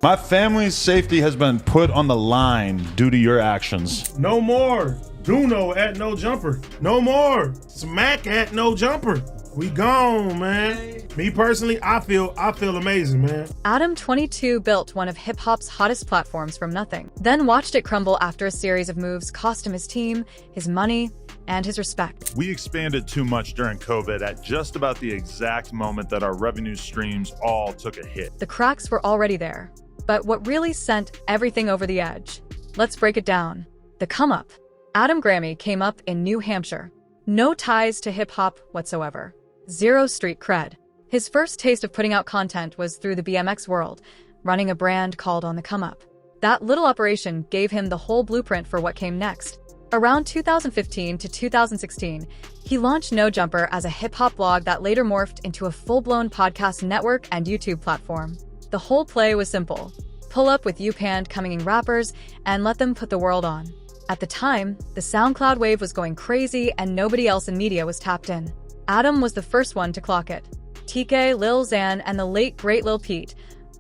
My family's safety has been put on the line due to your actions. No more Duno at No Jumper. No more Smack at No Jumper. We gone, man. Me personally, I feel amazing, man. Adam22 built one of hip-hop's hottest platforms from nothing, then watched it crumble after a series of moves cost him his team, his money, and his respect. We expanded too much during COVID at just about the exact moment that our revenue streams all took a hit. The cracks were already there, but what really sent everything over the edge? Let's break it down. The come-up. Adam Grammy came up in New Hampshire. No ties to hip-hop whatsoever. Zero street cred. His first taste of putting out content was through the BMX world, running a brand called On the Come Up. That little operation gave him the whole blueprint for what came next. Around 2015 to 2016, he launched No Jumper as a hip-hop blog that later morphed into a full-blown podcast network and YouTube platform. The whole play was simple. Pull up with U-Panned coming rappers and let them put the world on. At the time, the SoundCloud wave was going crazy and nobody else in media was tapped in. Adam was the first one to clock it. TK, Lil Xan, and the late great Lil Peep,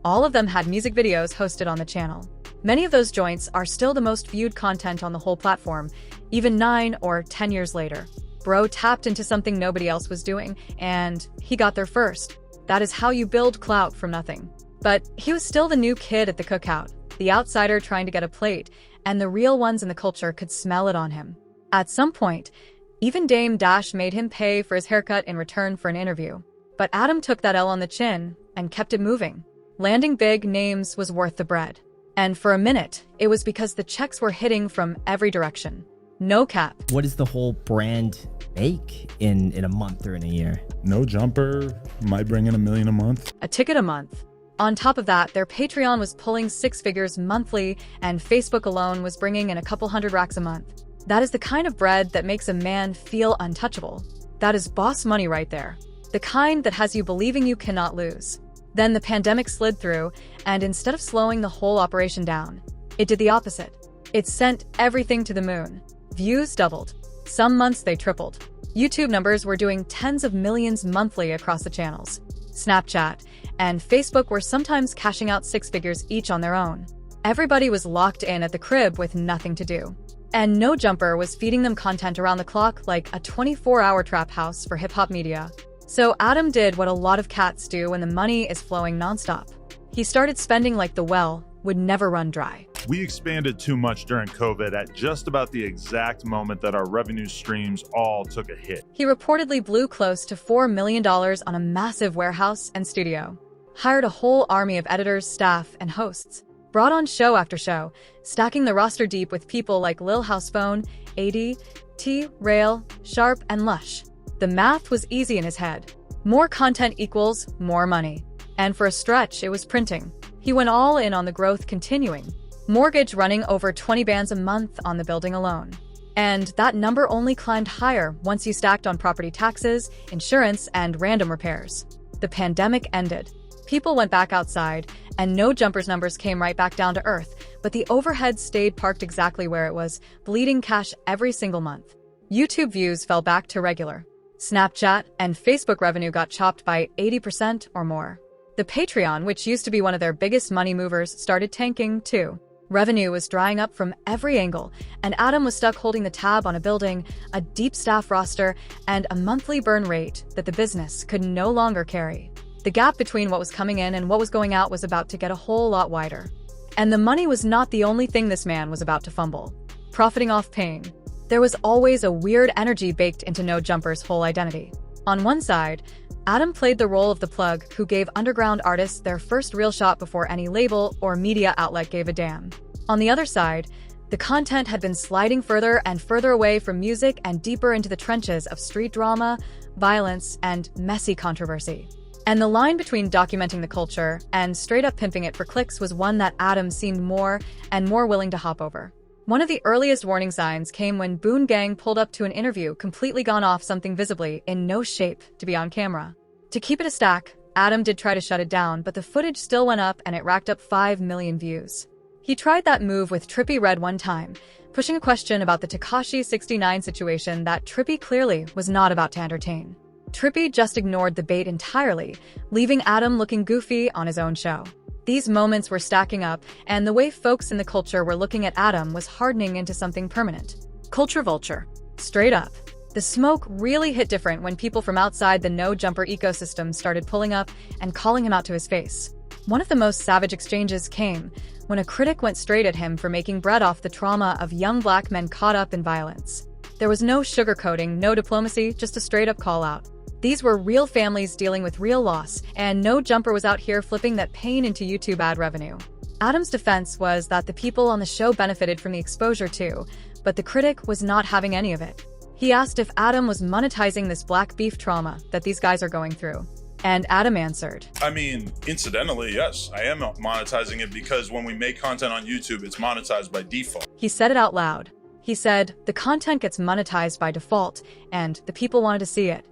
all of them had music videos hosted on the channel. Many of those joints are still the most viewed content on the whole platform, even 9 or 10 years later. Bro tapped into something nobody else was doing, and he got there first. That is how you build clout from nothing. But he was still the new kid at the cookout, the outsider trying to get a plate, and the real ones in the culture could smell it on him. At some point, even Dame Dash made him pay for his haircut in return for an interview. But Adam took that L on the chin and kept it moving. Landing big names was worth the bread. And for a minute, it was because the checks were hitting from every direction. No cap. What does the whole brand make in a month or in a year? No Jumper might bring in $1 million a month. A ticket a month. On top of that, their Patreon was pulling 6 figures monthly, and Facebook alone was bringing in a couple hundred racks a month. That is the kind of bread that makes a man feel untouchable. That is boss money right there. The kind that has you believing you cannot lose. Then the pandemic slid through, and instead of slowing the whole operation down, it did the opposite. It sent everything to the moon. Views doubled. Some months they tripled. YouTube numbers were doing tens of millions monthly across the channels. Snapchat and Facebook were sometimes cashing out 6 figures each on their own. Everybody was locked in at the crib with nothing to do. And No Jumper was feeding them content around the clock like a 24-hour trap house for hip-hop media. So Adam did what a lot of cats do when the money is flowing nonstop. He started spending like the well would never run dry. We expanded too much during COVID at just about the exact moment that our revenue streams all took a hit. He reportedly blew close to $4 million on a massive warehouse and studio. Hired a whole army of editors, staff, and hosts. Brought on show after show, stacking the roster deep with people like Lil Housephone, AD, T, Rail, Sharp, and Lush. The math was easy in his head. More content equals more money. And for a stretch, it was printing. He went all in on the growth continuing. Mortgage running over 20 bands a month on the building alone. And that number only climbed higher once you stacked on property taxes, insurance, and random repairs. The pandemic ended. People went back outside, and No Jumper's numbers came right back down to earth, but the overhead stayed parked exactly where it was, bleeding cash every single month. YouTube views fell back to regular. Snapchat and Facebook revenue got chopped by 80% or more. The Patreon, which used to be one of their biggest money movers, started tanking too. Revenue was drying up from every angle, and Adam was stuck holding the tab on a building, a deep staff roster, and a monthly burn rate that the business could no longer carry. The gap between what was coming in and what was going out was about to get a whole lot wider. And the money was not the only thing this man was about to fumble. Profiting off pain. There was always a weird energy baked into No Jumper's whole identity. On one side, Adam played the role of the plug who gave underground artists their first real shot before any label or media outlet gave a damn. On the other side, the content had been sliding further and further away from music and deeper into the trenches of street drama, violence, and messy controversy. And the line between documenting the culture and straight-up pimping it for clicks was one that Adam seemed more and more willing to hop over. One of the earliest warning signs came when Boon Gang pulled up to an interview completely gone off something visibly in no shape to be on camera. To keep it a stack, Adam did try to shut it down, but the footage still went up and it racked up 5 million views. He tried that move with Trippie Redd one time, pushing a question about the Tekashi 69 situation that Trippie clearly was not about to entertain. Trippie just ignored the bait entirely, leaving Adam looking goofy on his own show. These moments were stacking up, and the way folks in the culture were looking at Adam was hardening into something permanent. Culture vulture. Straight up. The smoke really hit different when people from outside the no-jumper ecosystem started pulling up and calling him out to his face. One of the most savage exchanges came when a critic went straight at him for making bread off the trauma of young black men caught up in violence. There was no sugarcoating, no diplomacy, just a straight-up call-out. These were real families dealing with real loss, and No Jumper was out here flipping that pain into YouTube ad revenue. Adam's defense was that the people on the show benefited from the exposure too, but the critic was not having any of it. He asked if Adam was monetizing this black beef trauma that these guys are going through. And Adam answered, I mean, incidentally, yes, I am monetizing it because when we make content on YouTube, it's monetized by default. He said it out loud. He said, the content gets monetized by default, and the people wanted to see it.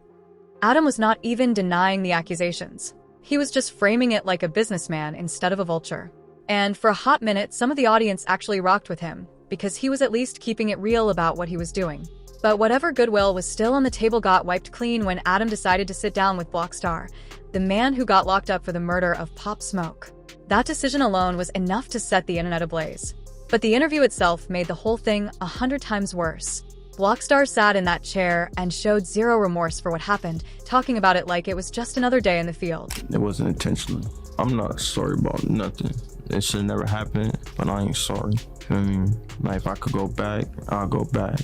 Adam was not even denying the accusations. He was just framing it like a businessman instead of a vulture. And for a hot minute, some of the audience actually rocked with him, because he was at least keeping it real about what he was doing. But whatever goodwill was still on the table got wiped clean when Adam decided to sit down with Blockstar, the man who got locked up for the murder of Pop Smoke. That decision alone was enough to set the internet ablaze. But the interview itself made the whole thing 100 times worse. Blockstar sat in that chair and showed zero remorse for what happened, talking about it like it was just another day in the field. It wasn't intentional. I'm not sorry about nothing. It should never happen, but I ain't sorry. I mean, like if I could go back, I'll go back,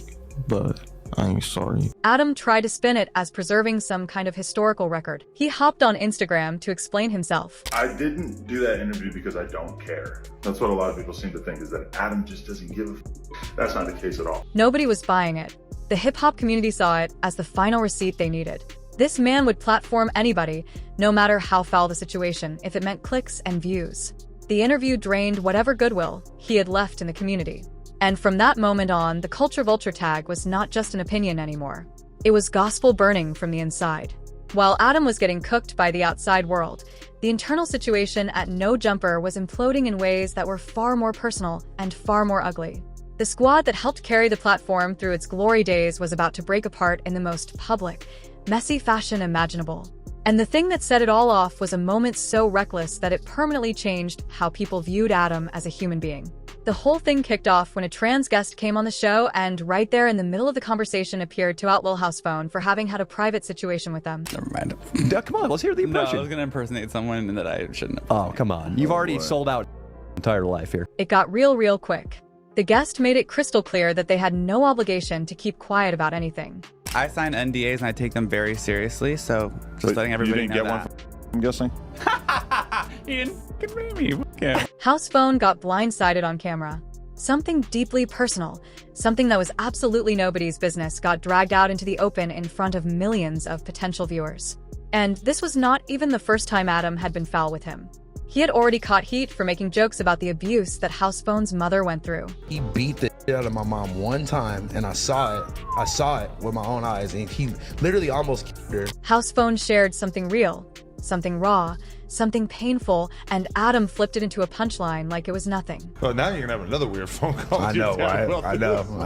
but I ain't sorry. Adam tried to spin it as preserving some kind of historical record. He hopped on Instagram to explain himself. I didn't do that interview because I don't care. That's what a lot of people seem to think, is that Adam just doesn't give a f. That's not the case at all. Nobody was buying it. The hip-hop community saw it as the final receipt they needed. This man would platform anybody, no matter how foul the situation, if it meant clicks and views. The interview drained whatever goodwill he had left in the community. And from that moment on, the culture vulture tag was not just an opinion anymore. It was gospel burning from the inside. While Adam was getting cooked by the outside world, the internal situation at No Jumper was imploding in ways that were far more personal and far more ugly. The squad that helped carry the platform through its glory days was about to break apart in the most public, messy fashion imaginable. And the thing that set it all off was a moment so reckless that it permanently changed how people viewed Adam as a human being. The whole thing kicked off when a trans guest came on the show and right there in the middle of the conversation appeared to out Lil House Phone for having had a private situation with them. Never mind. Come on, let's hear the impression. No, I was going to impersonate someone that I shouldn't have. Oh, come on. You've already sold out entire life here. It got real quick. The guest made it crystal clear that they had no obligation to keep quiet about anything. I sign NDAs and I take them very seriously, so just letting everybody know that. I'm guessing. He didn't convey me. Yeah. House Phone got blindsided on camera. Something deeply personal, something that was absolutely nobody's business, got dragged out into the open in front of millions of potential viewers. And this was not even the first time Adam had been foul with him. He had already caught heat for making jokes about the abuse that House Phone's mother went through. He beat the shit out of my mom one time, and I saw it. I saw it with my own eyes, and he literally almost killed her. House Phone shared something real, something raw, something painful, and Adam flipped it into a punchline like it was nothing. Well, now you're gonna have another weird phone call. I know, right? I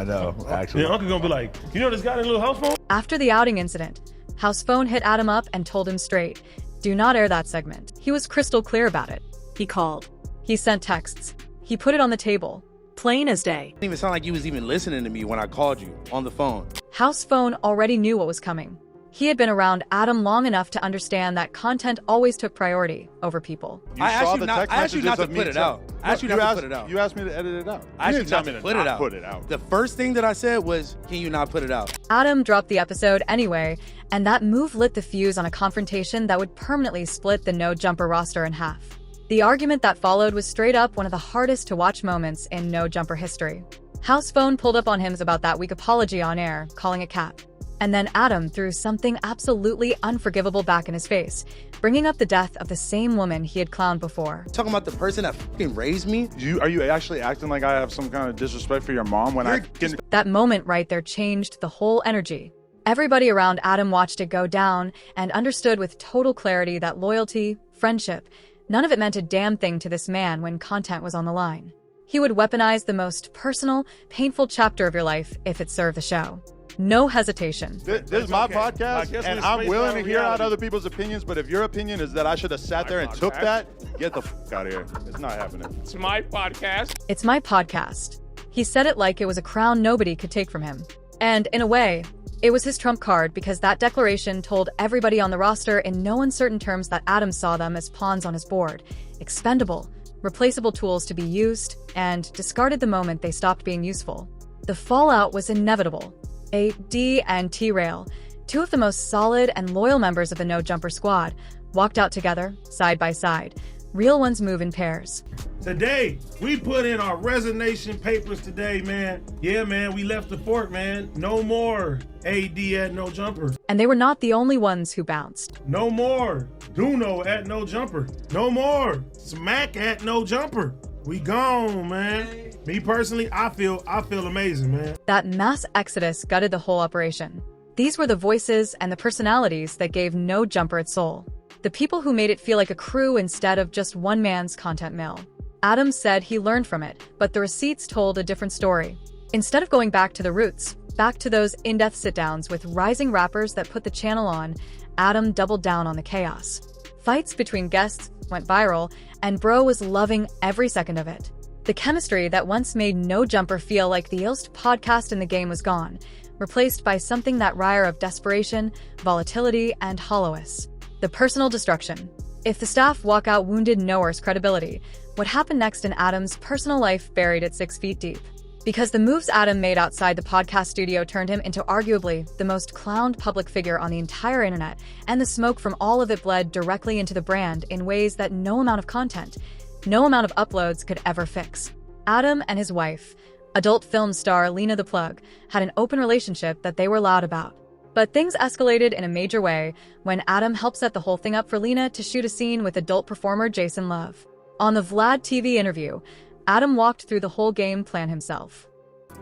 know, actually. Your uncle gonna be like, you know this guy in a little house phone? After the outing incident, House Phone hit Adam up and told him straight, do not air that segment. He was crystal clear about it. He called. He sent texts. He put it on the table. Plain as day. It didn't even sound like you was even listening to me when I called you on the phone. House Phone already knew what was coming. He had been around Adam long enough to understand that content always took priority over people. You saw the text messages of me. I asked you not to put it out. You asked me to edit it out. I asked you not to put it out. The first thing that I said was, can you not put it out? Adam dropped the episode anyway, and that move lit the fuse on a confrontation that would permanently split the No Jumper roster in half. The argument that followed was straight up one of the hardest to watch moments in No Jumper history. House Phone pulled up on him about that weak apology on air, calling it cap. And then Adam threw something absolutely unforgivable back in his face, bringing up the death of the same woman he had clowned before. Talking about the person that fucking raised me? Are you actually acting like I have some kind of disrespect for your mom when I can... That moment right there changed the whole energy. Everybody around Adam watched it go down and understood with total clarity that loyalty, friendship, none of it meant a damn thing to this man when content was on the line. He would weaponize the most personal, painful chapter of your life if it served the show. No hesitation. This is my okay. podcast, and I'm willing to hear out other people's opinions, but if your opinion is that I should have sat there and took that, get the out of here. It's not happening. It's my podcast. It's my podcast. He said it like it was a crown nobody could take from him. And in a way, it was his trump card because that declaration told everybody on the roster in no uncertain terms that Adam saw them as pawns on his board, expendable, replaceable tools to be used, and discarded the moment they stopped being useful. The fallout was inevitable. AD and T-Rail, two of the most solid and loyal members of the No Jumper squad, walked out together, side by side. Real ones move in pairs. Today, we put in our resignation papers today, man. Yeah, man, we left the fort, man. No more AD at No Jumper. And they were not the only ones who bounced. No more Duno at No Jumper. No more Smack at No Jumper. We gone, man. Me personally, I feel amazing, man. That mass exodus gutted the whole operation. These were the voices and the personalities that gave No Jumper its soul. The people who made it feel like a crew instead of just one man's content mill. Adam said he learned from it, but the receipts told a different story. Instead of going back to the roots, back to those in-depth sit-downs with rising rappers that put the channel on, Adam doubled down on the chaos. Fights between guests went viral, and Bro was loving every second of it. The chemistry that once made No Jumper feel like the illest podcast in the game was gone, replaced by something that rire of desperation, volatility, and hollowness. The personal destruction. If the staff walk out wounded Noah's credibility, what happened next in Adam's personal life buried it 6 feet deep. Because the moves Adam made outside the podcast studio turned him into arguably the most clowned public figure on the entire internet, and the smoke from all of it bled directly into the brand in ways that no amount of content, no amount of uploads could ever fix. Adam and his wife, adult film star Lena the Plug, had an open relationship that they were loud about. But things escalated in a major way when Adam helped set the whole thing up for Lena to shoot a scene with adult performer Jason Love. On the Vlad TV interview, Adam walked through the whole game plan himself.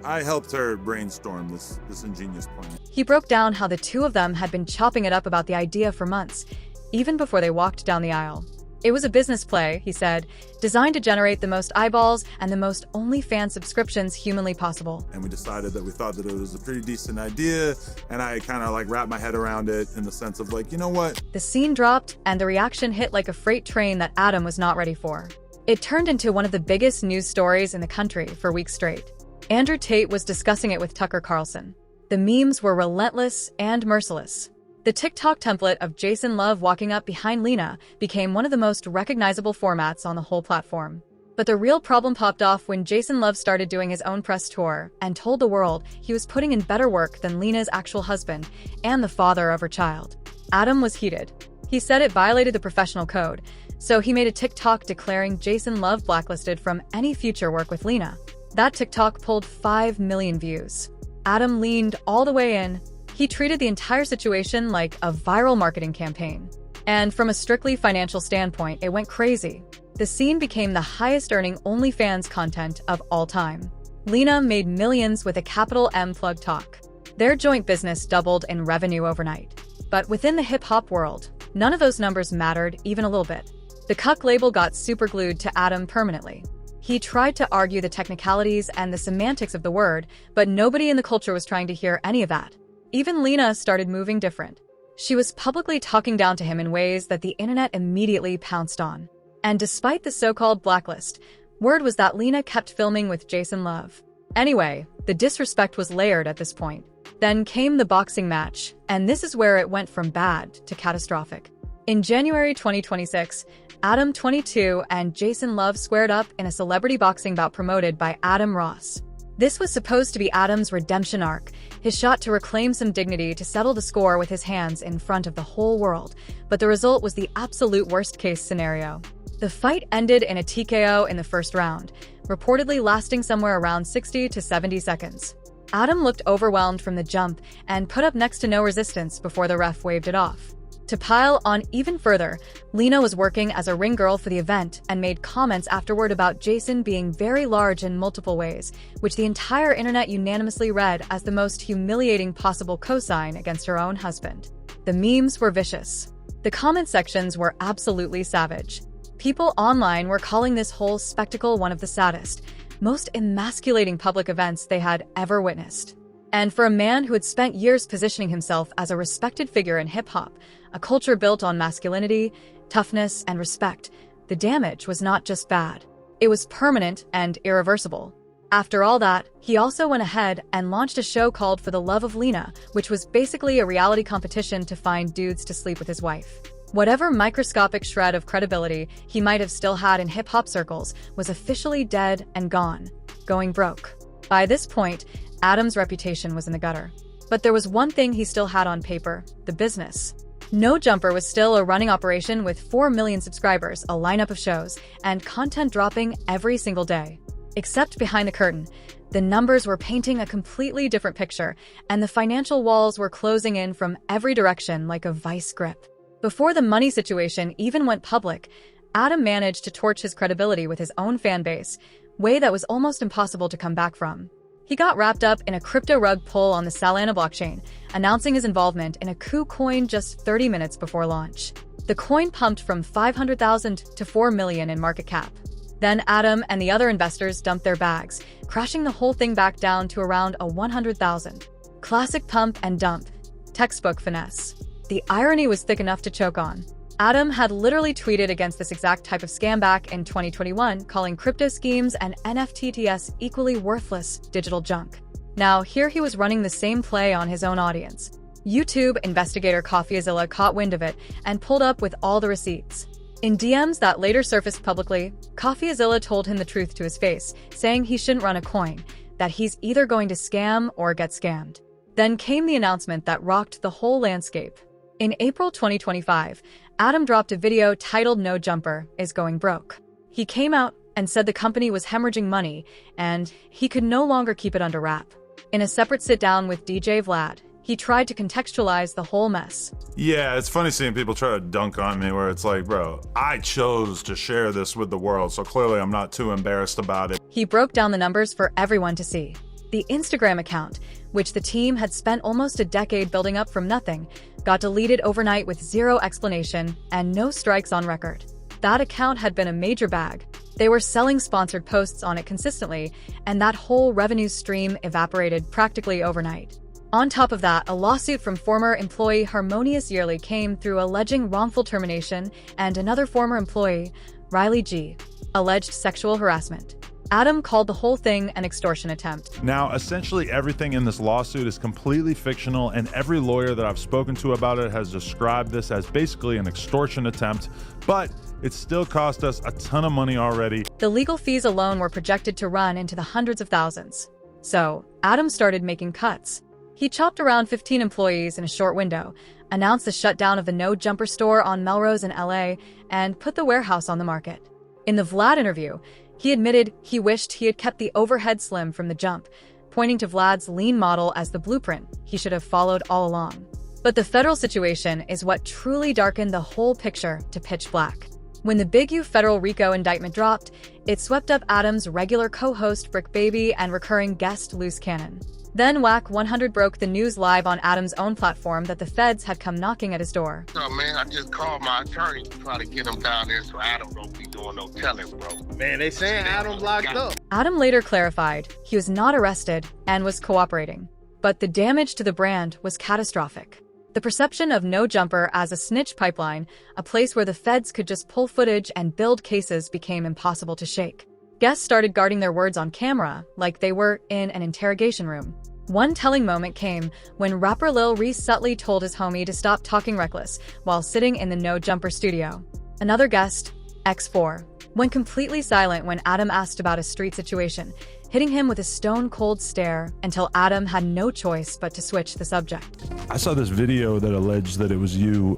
I helped her brainstorm this ingenious plan. He broke down how the two of them had been chopping it up about the idea for months, even before they walked down the aisle. It was a business play, he said, designed to generate the most eyeballs and the most OnlyFans subscriptions humanly possible. And we decided that we thought that it was a pretty decent idea, and I kind of wrapped my head around it in the sense of you know what? The scene dropped, and the reaction hit like a freight train that Adam was not ready for. It turned into one of the biggest news stories in the country for weeks straight. Andrew Tate was discussing it with Tucker Carlson. The memes were relentless and merciless. The TikTok template of Jason Love walking up behind Lena became one of the most recognizable formats on the whole platform. But the real problem popped off when Jason Love started doing his own press tour and told the world he was putting in better work than Lena's actual husband and the father of her child. Adam was heated. He said it violated the professional code, so he made a TikTok declaring Jason Love blacklisted from any future work with Lena. That TikTok pulled 5 million views. Adam leaned all the way in. He treated the entire situation like a viral marketing campaign. And from a strictly financial standpoint, it went crazy. The scene became the highest-earning OnlyFans content of all time. Lena made millions with a capital M Plug Talk. Their joint business doubled in revenue overnight. But within the hip-hop world, none of those numbers mattered even a little bit. The cuck label got superglued to Adam permanently. He tried to argue the technicalities and the semantics of the word, but nobody in the culture was trying to hear any of that. Even Lena started moving different. She was publicly talking down to him in ways that the internet immediately pounced on. And despite the so-called blacklist, word was that Lena kept filming with Jason Love. Anyway, the disrespect was layered at this point. Then came the boxing match, and this is where it went from bad to catastrophic. In January 2026, Adam22 and Jason Love squared up in a celebrity boxing bout promoted by Adam Ross. This was supposed to be Adam's redemption arc, his shot to reclaim some dignity to settle the score with his hands in front of the whole world, but the result was the absolute worst-case scenario. The fight ended in a TKO in the first round, reportedly lasting somewhere around 60 to 70 seconds. Adam looked overwhelmed from the jump and put up next to no resistance before the ref waved it off. To pile on even further, Lena was working as a ring girl for the event and made comments afterward about Jason being very large in multiple ways, which the entire internet unanimously read as the most humiliating possible cosign against her own husband. The memes were vicious. The comment sections were absolutely savage. People online were calling this whole spectacle one of the saddest, most emasculating public events they had ever witnessed. And for a man who had spent years positioning himself as a respected figure in hip-hop, a culture built on masculinity, toughness, and respect, the damage was not just bad. It was permanent and irreversible. After all that, he also went ahead and launched a show called For the Love of Lena, which was basically a reality competition to find dudes to sleep with his wife. Whatever microscopic shred of credibility he might have still had in hip-hop circles was officially dead and gone, going broke. By this point, Adam's reputation was in the gutter. But there was one thing he still had on paper: the business. No Jumper was still a running operation with 4 million subscribers, a lineup of shows, and content dropping every single day. Except behind the curtain, the numbers were painting a completely different picture, and the financial walls were closing in from every direction like a vice grip. Before the money situation even went public, Adam managed to torch his credibility with his own fan base, way that was almost impossible to come back from. He got wrapped up in a crypto rug pull on the Solana blockchain, announcing his involvement in a coup coin just 30 minutes before launch. The coin pumped from 500,000 to 4 million in market cap. Then Adam and the other investors dumped their bags, crashing the whole thing back down to around a 100,000. Classic pump and dump. Textbook finesse. The irony was thick enough to choke on. Adam had literally tweeted against this exact type of scam back in 2021, calling crypto schemes and NFTs equally worthless digital junk. Now, here he was running the same play on his own audience. YouTube investigator CoffeeZilla caught wind of it and pulled up with all the receipts. In DMs that later surfaced publicly, CoffeeZilla told him the truth to his face, saying he shouldn't run a coin, that he's either going to scam or get scammed. Then came the announcement that rocked the whole landscape. In April 2025, Adam dropped a video titled "No Jumper is Going Broke." He came out and said the company was hemorrhaging money and he could no longer keep it under wrap. In a separate sit-down with DJ Vlad, he tried to contextualize the whole mess. Yeah, it's funny seeing people try to dunk on me where it's like, bro, I chose to share this with the world, so clearly I'm not too embarrassed about it. He broke down the numbers for everyone to see. The Instagram account, which the team had spent almost a decade building up from nothing, got deleted overnight with zero explanation and no strikes on record. That account had been a major bag. They were selling sponsored posts on it consistently, and that whole revenue stream evaporated practically overnight. On top of that, a lawsuit from former employee Harmonious Yearly came through alleging wrongful termination, and another former employee, Riley G., alleged sexual harassment. Adam called the whole thing an extortion attempt. Now, essentially everything in this lawsuit is completely fictional, and every lawyer that I've spoken to about it has described this as basically an extortion attempt, but it still cost us a ton of money already. The legal fees alone were projected to run into the hundreds of thousands. So, Adam started making cuts. He chopped around 15 employees in a short window, announced the shutdown of the No Jumper store on Melrose in LA, and put the warehouse on the market. In the Vlad interview, he admitted he wished he had kept the overhead slim from the jump, pointing to Vlad's lean model as the blueprint he should have followed all along. But the federal situation is what truly darkened the whole picture to pitch black. When the Big U federal RICO indictment dropped, it swept up Adam's regular co-host Brick Baby and recurring guest Loose Cannon. Then WAC 100 broke the news live on Adam's own platform that the feds had come knocking at his door. So, man, I just called my attorney to try to get him down there so Adam don't be doing no telling, bro. Man, they saying Adam's locked up. Adam later clarified he was not arrested and was cooperating. But the damage to the brand was catastrophic. The perception of No Jumper as a snitch pipeline, a place where the feds could just pull footage and build cases, became impossible to shake. Guests started guarding their words on camera like they were in an interrogation room. One telling moment came when rapper Lil Reese subtly told his homie to stop talking reckless while sitting in the No Jumper studio. Another guest, X4, went completely silent when Adam asked about a street situation, hitting him with a stone-cold stare until Adam had no choice but to switch the subject. I saw this video that alleged that it was you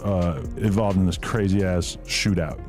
involved in this crazy-ass shootout.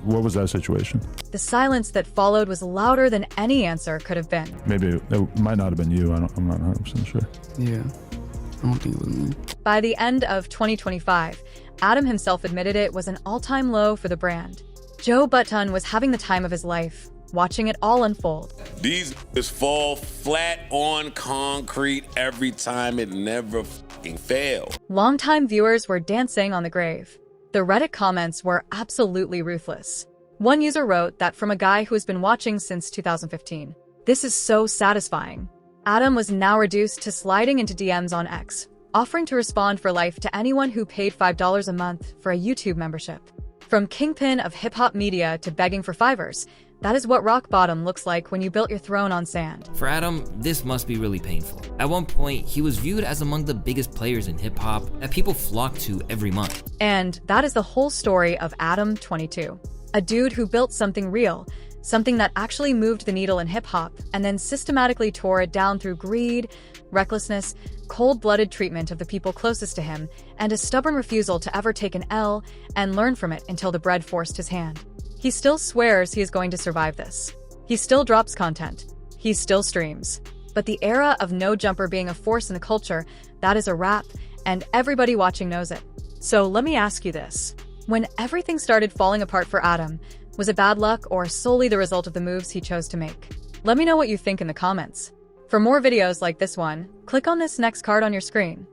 What was that situation? The silence that followed was louder than any answer could have been. Maybe it might not have been you. I'm not 100% sure. Yeah, I don't think it was me. By the end of 2025, Adam himself admitted it was an all-time low for the brand. Joe Button was having the time of his life, watching it all unfold. These just fall flat on concrete every time. It never fucking fail. Longtime viewers were dancing on the grave. The Reddit comments were absolutely ruthless. One user wrote that from a guy who has been watching since 2015. This is so satisfying. Adam was now reduced to sliding into DMs on X, offering to respond for life to anyone who paid $5 a month for a YouTube membership. From kingpin of hip-hop media to begging for fivers, that is what rock bottom looks like when you built your throne on sand. For Adam, this must be really painful. At one point, he was viewed as among the biggest players in hip-hop that people flocked to every month. And that is the whole story of Adam22, a dude who built something real, something that actually moved the needle in hip-hop, and then systematically tore it down through greed, recklessness, cold-blooded treatment of the people closest to him, and a stubborn refusal to ever take an L and learn from it until the bread forced his hand. He still swears he is going to survive this. He still drops content. He still streams. But the era of no jumper being a force in the culture, that is a wrap, and everybody watching knows it. So let me ask you this. When everything started falling apart for Adam, was it bad luck or solely the result of the moves he chose to make? Let me know what you think in the comments. For more videos like this one, click on this next card on your screen.